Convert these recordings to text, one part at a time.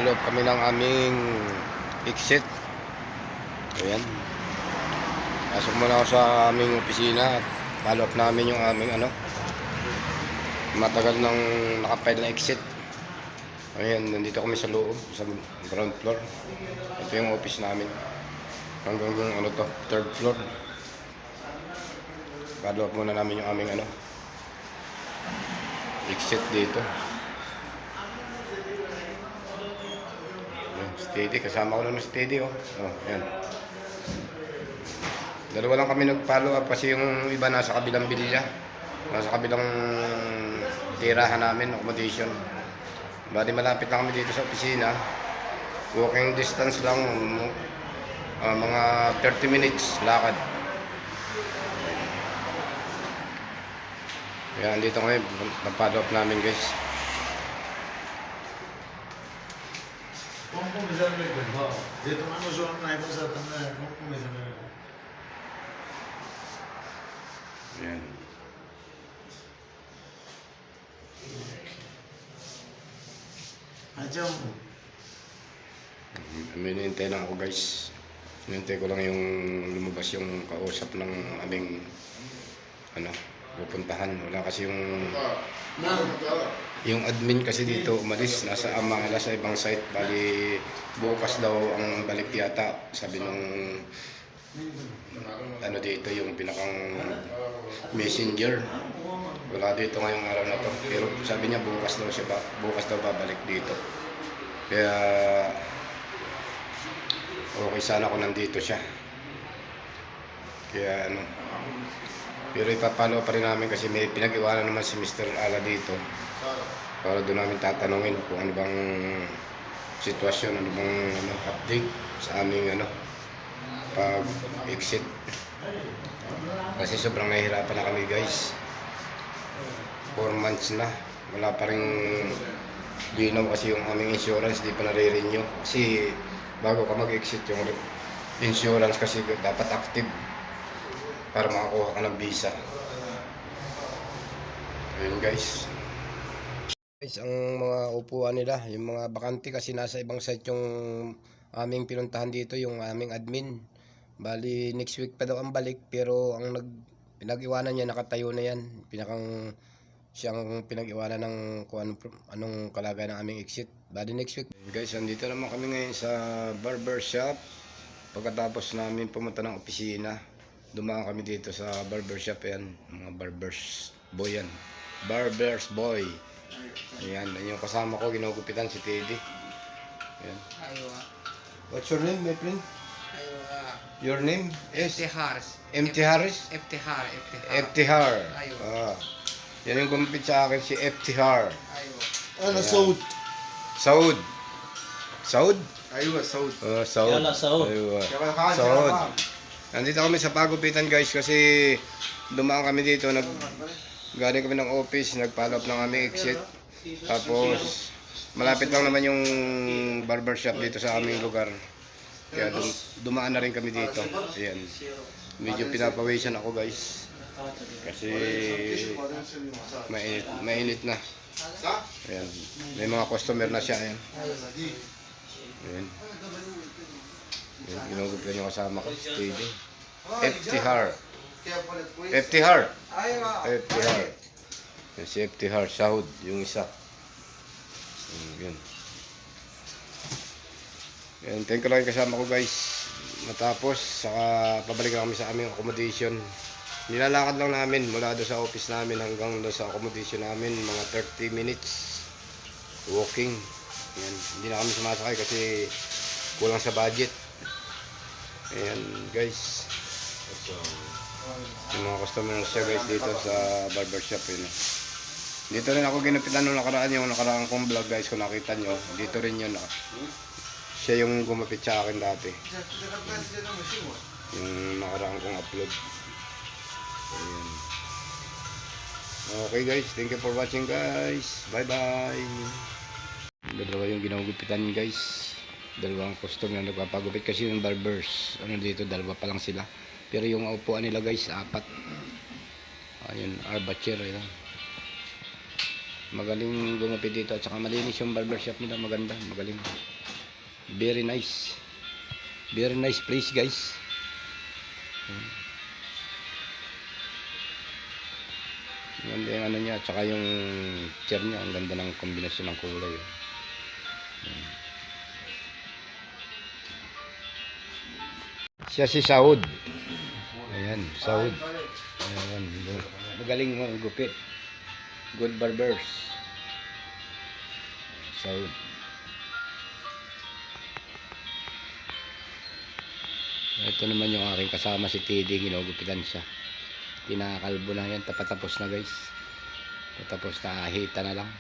Nagpa-follow up kami ng aming exit. Ayan. Pasok muna ako sa aming opisina at follow up namin yung aming matagal nang nakapile na exit. Ayan, nandito kami sa loob, sa ground floor. Ito yung office namin. Hanggang third floor. Follow up muna namin yung aming exit dito. Steady, kasama ko lang ng steady yan. Dalawa lang kami nag-follow up kasi yung iba nasa kabilang bilya. Nasa kabilang tirahan namin, accommodation. Bali malapit lang kami dito sa opisina. Walking distance lang, mga 30 minutes lakad. Yan, dito kami nag-follow up namin, guys. Yan. Hinihintay lang ako, guys. Hinihintay ko lang yung lumabas yung kausap ng aming pupuntahan. Wala kasi yung admin kasi dito umalis, nasa Amala sa ibang site. Bali bukas daw ang balik yata, sabi nung dito yung pinakang messenger. Wala dito ngayong araw na to, pero sabi niya bukas daw babalik dito. Kaya okay sana kung nandito siya. Kaya pero ipapalo pa rin namin kasi may pinag-iwanan naman si Mr. Ala dito. Para doon namin tatanungin kung ano bang sitwasyon, ano bang update sa aming pag-exit. Kasi sobrang nahihirapan na kami, guys. 4 months na. Wala pa rin linaw kasi yung aming insurance, di pa nare-renew. Kasi bago ka mag-exit yung insurance kasi dapat active para makakuha ka ng visa. Ayun, guys. Ang mga upuan nila, yung mga bakante kasi nasa ibang site yung aming pinuntahan dito, yung aming admin. Bali next week pa daw ang balik, pero ang pinag-iwanan niya nakatayo na yan. Siyang pinag-iwanan ng kung anong kalagayan ng aming exit. Bali next week. Guys, andito naman kami ngayon sa barber shop. Pagkatapos namin pumunta ng opisina, dumaan kami dito sa barbershop. Yan, mga barbers boy yan. Barbers boy. Ayan, yung kasama ko, ginugupitan si Teddy. Ayan. What's your name, my friend? Your name is? MT Harris? FTR. Yan yung gumupit sa akin, si FTR. Saud. Saud. Saud? Aywa, Saud. Saud. Yala, Saud. Saud. Nandito kami sa pagupitan, guys, kasi dumaan kami dito, galing kami ng office, nag-follow up ng aming exit. Tapos malapit lang naman yung barbershop dito sa aming lugar. Kaya dumaan na rin kami dito. Ayan. Medyo pinapawisan ako, guys. Kasi mainit na. Ayan. May mga customer na siya. Ayan. Ayan. Ginugupitan yung kasama ko, Steady. FTR. FTR. FTR. Yung si FTR, Saud, yung isa. Yun. Yan, thank you lang yung kasama ko, guys. Matapos, saka pabalik na kami sa aming accommodation. Nilalakad lang namin mula doon sa office namin hanggang doon sa accommodation namin, mga 30 minutes walking. Yan, hindi na kami sumasakay kasi kulang sa budget. Ayan, guys. Yung mga customers siya, guys, dito sa barbershop. Dito rin ako ginupitan nung yung nakaraan kong vlog, guys. Kung nakita nyo, dito rin yun. Siya yung gumapit sa akin dati. Yung nakaraan kong upload. Ayan. Okay, guys, thank you for watching, guys. Bye bye. Dalawa yung ginugupitan, guys. Dalawang customer na nagpapagupit kasi yung barbers dito, dalawa pa lang sila, pero yung upuan nila, guys, 4. Ayun, arbacher. Magaling gumapit dito at saka malinis yung barbershop nila, maganda, magaling. Very nice. Very nice place, guys. Ganda yung ano niya, tsaka yung chair niya, ang ganda ng kombinasyon ng kulay. Siya si Saud. Ayan, Saud. Ayan, magaling mo gupit. Good barbers. Saud. Ito naman yung aking kasama si Teddy, ginugupitan siya. Tinakalbo na yan, tapos na guys. Tapos na, ahita na lang.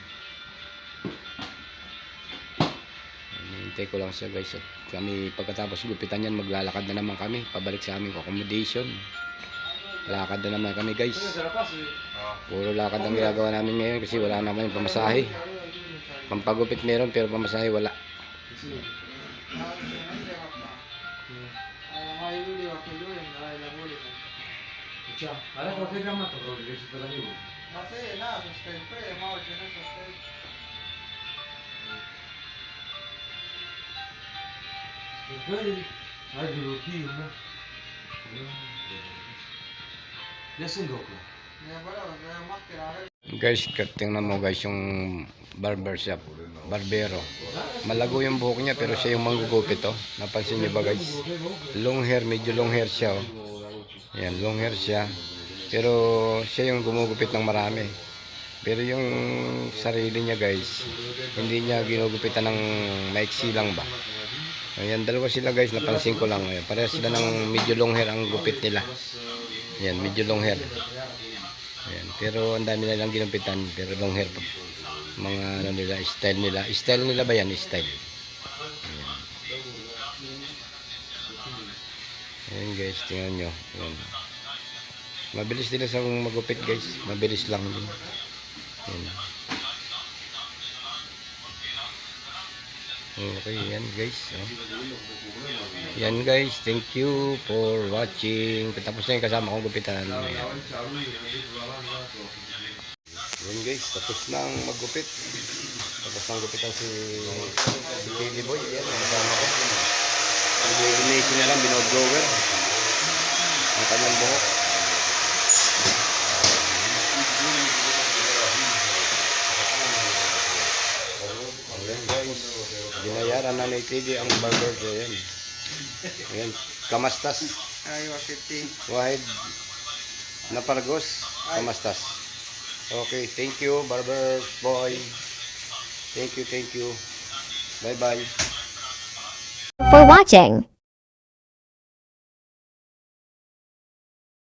Hintay ko lang siya guys. At kami pagkatapos gupitan yan, maglalakad na naman kami. Pabalik sa aming accommodation. Lakad na naman kami guys. Puro lakad ang ginagawa namin ngayon kasi wala naman yung pamasahe. Pampagupit meron pero pamasahe wala. Ahora cualquier gama te lo diré si te la digo. No sé, nada, suspense, vamos a ver qué es suspense. Después, hay biología, ¿no? Ya sin dokla. Guys, tingnan mo guys yung barbershop, barbero. Malago yung buhok niya pero siya yung manggugupit oh. Napansin niyo ba guys? Long hair, medyo long hair siya oh. Yan, long hair siya. Pero siya yung gumugupit ng marami. Pero yung sarili niya guys, hindi niya ginugupitan ng maiksi lang ba. Ayan, dalawa sila guys, napansin ko lang. Ayan, pareha sila ng medyo long hair ang gupit nila. Ayan, medyo long hair. Ayan, pero ang dami nilang ginupitan, pero long hair pa. Mga ano nila, style nila. Style nila ba yan? Style. Ayan. Ayan guys, tingnan nyo. Ayan. Mabilis nila sa magupit guys. Mabilis lang din. Ayan. Okay, yan guys. Oh. Yan guys, thank you for watching. Tapos na yung kasama kong gupitan. Ayan. Yan guys, tapos na ang maggupit. Tapos na ang gupitan si Kelly Boy. Yan, kasama ko. Illumination niya lang, binoblower. Ang kanyang buhok. Ayan guys, binayaran na ni TV ang barber. Ayan. Ayan, kamastas. Aywa 50. Wahid Napargos, kamastas. Okay, thank you, barber boy. Thank you, thank you. Bye-bye. For watching.